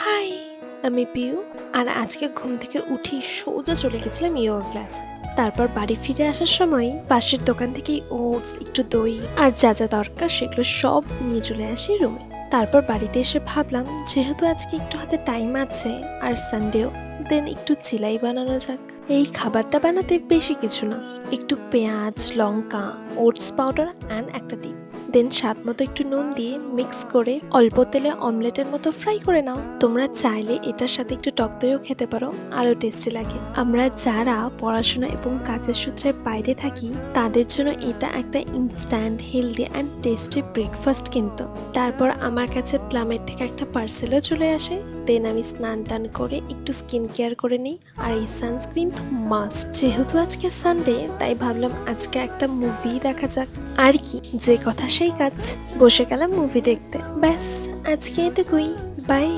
High, আমি পিউ। আর আজকে ঘুম থেকে উঠেই সোজা চলে গেছিলাম ইয়োগা ক্লাসে। তারপর বাড়ি ফিরে আসার সময় পাশের দোকান থেকেই ওটস, একটু দই আর যা যা দরকার সেগুলো সব নিয়ে চলে আসি রুমে। তারপর বাড়িতে এসে ভাবলাম যেহেতু আজকে একটু হাতে টাইম আছে আর সানডেও, দেন একটু চিলাই বানানো যাক। এই খাবারটা বানাতে বেশি কিছু না, একটু পেঁয়াজ, লঙ্কা, ওটস পাউডার অ্যান্ড একটা ডিম, দেন স্বাদ মতো একটু নুন দিয়ে মিক্স করে অল্প তেলে অমলেটের মতো ফ্রাই করে নাও। তোমরা চাইলে এটার সাথে একটু টক দইও খেতে পারো, আরো টেস্টি লাগে। আমরা যারা পড়াশোনা এবং কাজের সূত্রে বাইরে থাকি তাদের জন্য এটা একটা instant, healthy and tasty breakfast কিন্তু। তারপর আমার কাছে প্লামের থেকে একটা পার্সেলও চলে আসে। দেন আমি স্নান টান করে একটু স্কিন কেয়ার করে নিই। আর এই সানস্ক্রিন তো মাস্ট, যেহেতু আজকে সানডে তাই ভাবলাম আজকে একটা মুভি দেখা যাক। আর কি, যে কথা সেই কাজ, বসে গেলাম মুভি দেখতে। ব্যাস, আজকে এটুকুই। বাই।